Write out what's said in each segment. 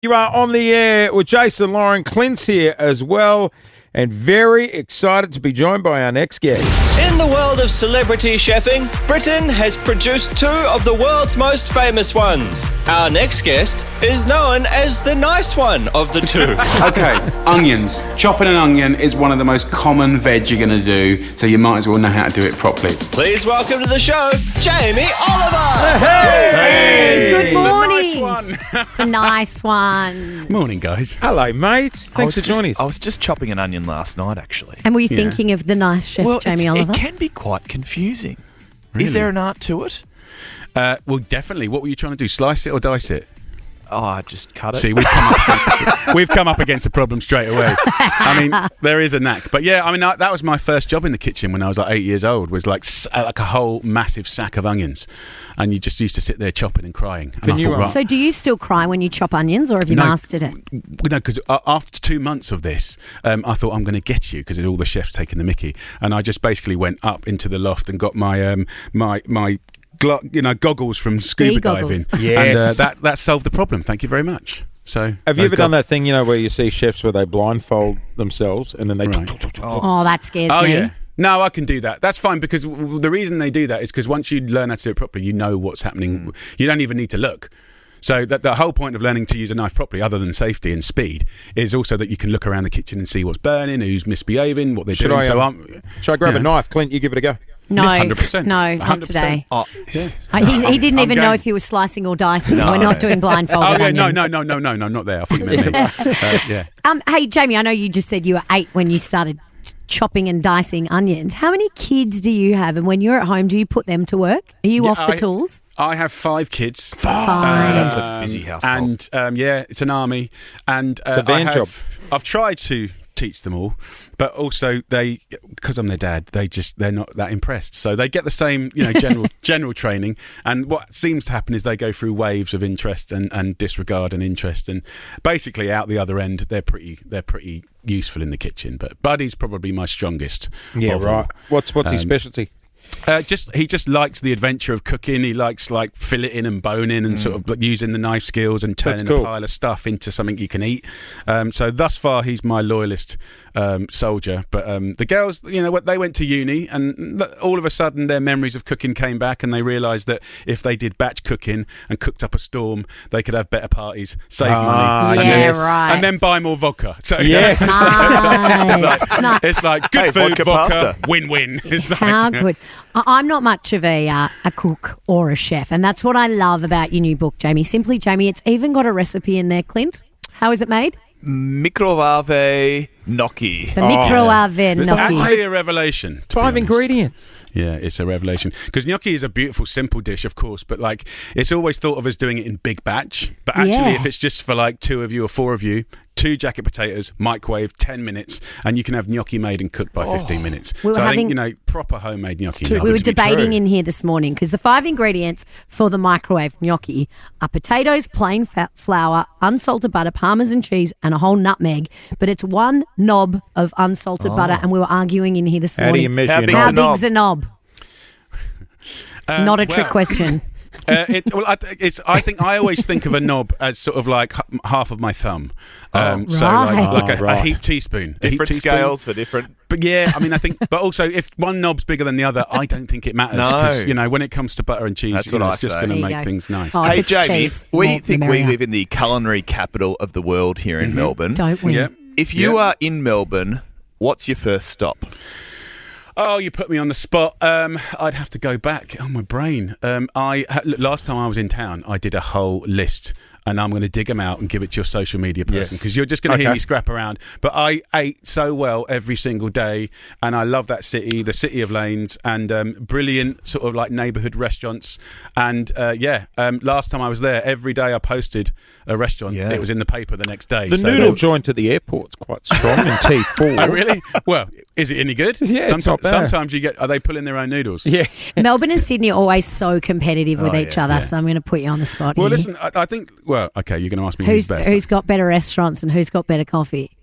You are on the air with Jason, Lauren, Clint's here as well, and very excited to be joined by our next guest. In the world of celebrity chefing, Britain has produced two of the world's most famous ones. Our next guest is known as the nice one of the two. Okay, onions. Chopping an onion is one of the most common veg you're going to do, so you might as well know how to do it properly. Please welcome to the show, Jamie Oliver. Hey, good morning. The nice one. Morning, guys. Hello, mate. Thanks for joining us. I was just chopping an onion last night, actually. And were you thinking of the nice chef, Jamie Oliver? It can be quite confusing. Really? Is there an art to it? Well, definitely. What were you trying to do? Slice it or dice it? Oh, I just cut it. See, we've come up against the problem straight away. I mean, there is a knack. But yeah, I mean, that was my first job in the kitchen when I was like 8 years old, was like a whole massive sack of onions. And you just used to sit there chopping and crying. And So do you still cry when you chop onions, or have you mastered it? No, because after 2 months of this, I thought, I'm going to get you, because all the chefs taking the mickey. And I just basically went up into the loft and got my goggles from scuba diving. Yes. And that solved the problem. Thank you very much. So, have you ever done that thing, where you see chefs where they blindfold themselves and then they... Oh, that scares me. Yeah. No, I can do that. That's fine, because the reason they do that is because once you learn how to do it properly, you know what's happening. You don't even need to look. So the whole point of learning to use a knife properly, other than safety and speed, is also that you can look around the kitchen and see what's burning, who's misbehaving, what they're doing. Should I grab a knife? Clint, you give it a go. No, 100%. No, 100%. not today. Oh, yeah. He didn't even know if he was slicing or dicing. No. We're not doing blindfolded onions. onions. No, not there. I think you meant me. Hey, Jamie, I know you just said you were 8 when you started chopping and dicing onions. How many kids do you have? And when you're at home, do you put them to work? Are you off the tools? I have 5 kids. 5. That's a busy household. And it's an army. And it's a van job. I've tried to teach them all, but also because I'm their dad, they're not that impressed. So they get the same, general training. And what seems to happen is they go through waves of interest and disregard and interest, and basically out the other end, they're pretty useful in the kitchen. But Buddy's probably my strongest. Yeah, right. What's his specialty? He just likes the adventure of cooking. He likes like filleting and boning and sort of using the knife skills and turning a pile of stuff into something you can eat. So thus far, he's my loyalist soldier. But the girls, they went to uni, and all of a sudden their memories of cooking came back, and they realised that if they did batch cooking and cooked up a storm, they could have better parties, save money, and then buy more vodka. So yes, it's like good food, vodka pasta. Win-win. It's like, How good. I'm not much of a cook or a chef, and that's what I love about your new book, Jamie. Simply Jamie. It's even got a recipe in there, Clint. How is it made? Microwave gnocchi. The microwave It's gnocchi. actually a revelation. 5 ingredients. Yeah, it's a revelation. Because gnocchi is a beautiful, simple dish, of course, but it's always thought of as doing it in big batch. But actually, if it's just for 2 of you or 4 of you, 2 jacket potatoes, microwave, 10 minutes, and you can have gnocchi made and cooked by 15 minutes. I think, proper homemade gnocchi. We were debating in here this morning because the 5 ingredients for the microwave gnocchi are potatoes, plain flour, unsalted butter, parmesan cheese, and a whole nutmeg. But it's 1 knob of unsalted butter, and we were arguing in here this morning. How do you measure How big's a knob? Not a trick question. I think I always think of a knob as sort of like half of my thumb. So Right. a heaped teaspoon. Different scales for different. But yeah, I mean, I think, but also if one knob's bigger than the other, I don't think it matters. No. 'Cause, when it comes to butter and cheese, That's what it's just going to There you make go. things nice. Oh, Hey, if it's Jamie, cheese, we more the think we merrier. live in the culinary capital of the world here in Melbourne. Don't we? Yeah. If you are in Melbourne, what's your first stop? Oh, you put me on the spot. I'd have to go back. Oh, my brain. Last time I was in town, I did a whole list, and I'm going to dig them out and give it to your social media person, because you're just going to hear me scrap around. But I ate so well every single day, and I love that city, the City of Lanes, and brilliant sort of like neighbourhood restaurants. And last time I was there, every day I posted a restaurant. Yeah. It was in the paper the next day. The noodle joint at the airport's quite strong in T4. Oh, really? Well, is it any good? Yeah, it's not bad. Sometimes are they pulling their own noodles? Yeah. Melbourne and Sydney are always so competitive with each other, yeah. so I'm going to put you on the spot Well, here. listen, I think... Well, okay, you're going to ask me who's best. Who's got better restaurants and who's got better coffee?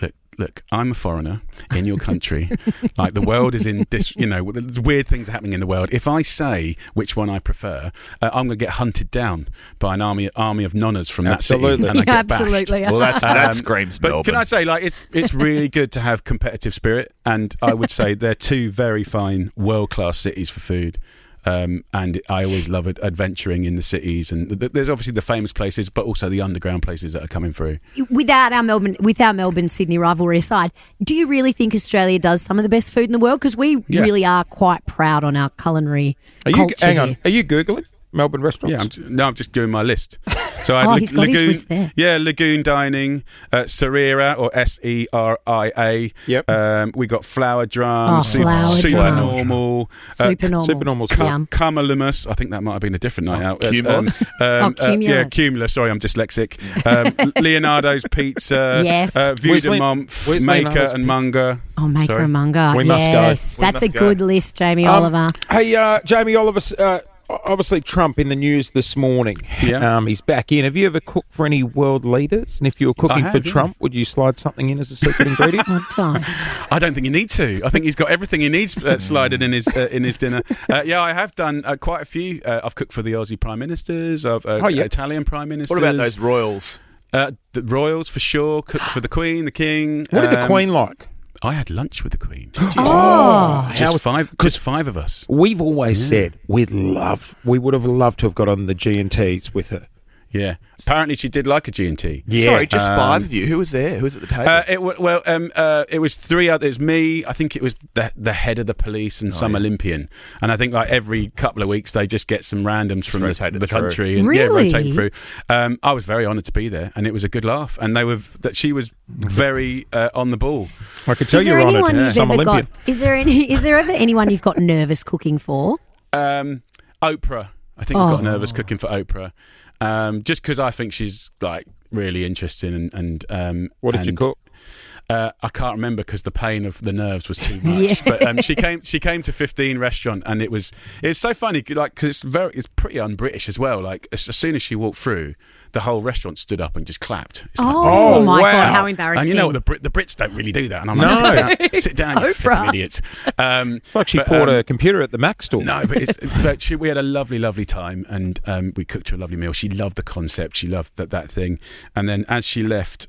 Look, look, I'm a foreigner in your country. Like, the world is in this, there's weird things are happening in the world. If I say which one I prefer, I'm going to get hunted down by an army of nonnas from that city. And I get absolutely. Well, that screams But Melbourne. can I say, like, it's really good to have competitive spirit, and I would say they're two very fine, world-class cities for food. And I always love adventuring in the cities, and there's obviously the famous places, but also the underground places that are coming through. Without our Melbourne Sydney rivalry aside, do you really think Australia does some of the best food in the world? Because we really are quite proud on our culinary culture. Hang on, are you Googling Melbourne restaurants? Yeah, I'm just doing my list. So I had he's got his list there. Yeah, Lagoon Dining, Serira or Seria. Yep. We got Flower Drums, Flower Drum. Normal, Supernormal. Cumulus. I think that might have been a different night out. Cumulus. Cumulus. Cumulus. Sorry, I'm dyslexic. Leonardo's Pizza. Yes. Vue de Month, where's Maker Leonardo's and Pizza? Munger. Oh, Maker Sorry. and Munger. We must go. Yes, that's a must go. good list, Jamie Oliver. Hey, Jamie Oliver. Obviously, Trump in the news this morning. Yeah. He's back in. Have you ever cooked for any world leaders? And if you were cooking for Trump, would you slide something in as a secret ingredient? I don't think you need to. I think he's got everything he needs slided in his dinner. I have done quite a few. I've cooked for the Aussie Prime Ministers, Italian Prime Ministers. What about those royals? The royals, for sure. Cooked for the Queen, the King. What did the Queen like? I had lunch with the Queen. Oh. Just five of us. We've always said we would have loved to have got on the G&Ts with her. Yeah. Apparently she did like a G&T. Yeah. Sorry, just five of you. Who was there? Who was at the table? It was three others. It was me. I think it was the head of the police and some Olympian. And I think like every couple of weeks they just get some randoms from the country and rotate through. I was very honoured to be there, and it was a good laugh. And she was very on the ball. I could tell you're honoured. Some Olympian. Is there ever anyone you've got nervous cooking for? Oprah. I think I got nervous cooking for Oprah. Just because I think she's like really interesting and what did you cook? I can't remember because the pain of the nerves was too much. But she came to 15 restaurant, and it was so funny, like, because it's pretty un-British as well. Like as soon as she walked through, the whole restaurant stood up and just clapped. It's like, oh my God, how embarrassing! And you know what, the Brits don't really do that. And I'm like, sit down, you fucking idiots. It's like she poured a computer at the Mac store. No, but we had a lovely time, and we cooked her a lovely meal. She loved the concept. She loved that thing. And then as she left,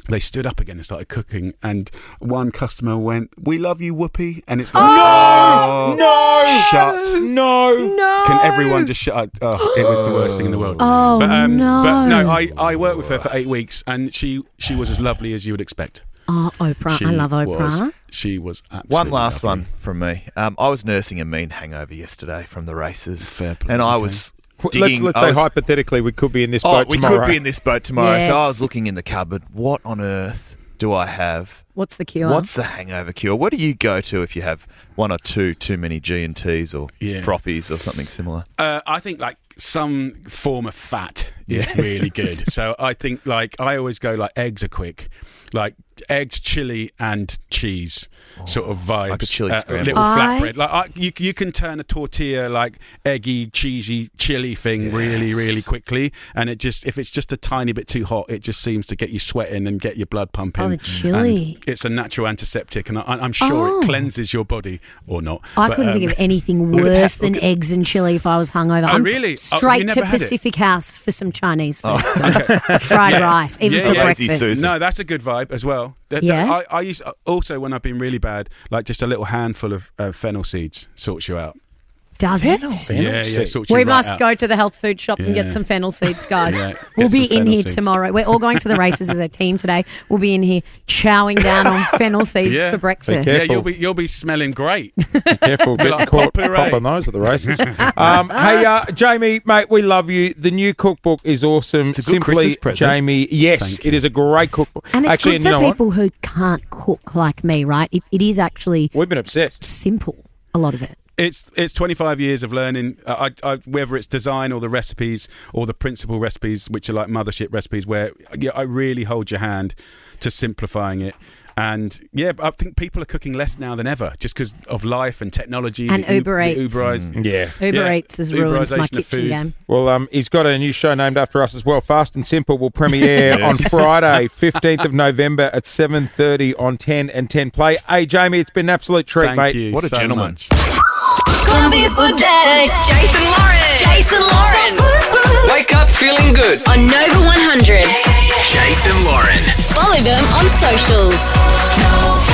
they stood up again and started cooking, and one customer went, "We love you, Whoopi," and it's like, no. Can everyone just shut up? Oh, it was the worst thing in the world. Oh, But no. I worked with her for 8 weeks, and she was as lovely as you would expect. Oh, Oprah. I love Oprah. She was absolutely One last lovely. one from me. I was nursing a mean hangover yesterday from the races. Fair play, and I okay. was Let's say hypothetically we could be in this boat tomorrow. We could be in this boat tomorrow. Yes. So I was looking in the cupboard. What on earth do I have? What's the cure? What's the hangover cure? What do you go to if you have one or too many G&Ts or frothies or something similar? I think like some form of fat is really good. So I think like I always go like eggs are quick. Like eggs, chili, and cheese sort of vibes. Like a chili scramble. Little flatbread. Like you can turn a tortilla like eggy, cheesy, chili thing really, really quickly. And if it's just a tiny bit too hot, it just seems to get you sweating and get your blood pumping. Oh, the chili. And it's a natural antiseptic, and I'm sure it cleanses your body or not. I couldn't think of anything worse than eggs and chili if I was hungover. Oh, really? Straight you to never had it? Pacific House for some Chinese food. Fried rice, even for breakfast. No, that's a good vibe as well. Yeah. I used also when I've been really bad, like just a little handful of fennel seeds sorts you out. Does it? Yeah, sorts you We right must out. go to the health food shop and get some fennel seeds, guys. We'll get be some in fennel here seeds. tomorrow. We're all going to the races as a team today. We'll be in here chowing down on fennel seeds for breakfast. Yeah, you'll be smelling great. Careful, getting Like caught potpourri. on those at the races. Hey, Jamie, mate, we love you. The new cookbook is awesome. It's a good Christmas present. Jamie, yes, Thank you. it is a great cookbook. And it's actually, good for people who can't cook like me, right? It is actually We've been obsessed. simple, a lot of it. It's 25 years of learning, whether it's design or the recipes or the principal recipes, which are like mothership recipes, where I really hold your hand to simplifying it. And yeah, I think people are cooking less now than ever, just because of life and technology and Uber Eats. Uber Eats has ruined my kitchen game. Well, he's got a new show named after us as well. Fast and Simple will premiere on Friday, 15th of November at 7:30 on 10 and 10 Play. Hey, Jamie, it's been an absolute treat, Thank mate. you What a so gentleman. much. Gonna be a good day. Jason Lauren. Jason Lauren. Wake up feeling good. On Nova 100. Jason Lauren. Follow them on socials.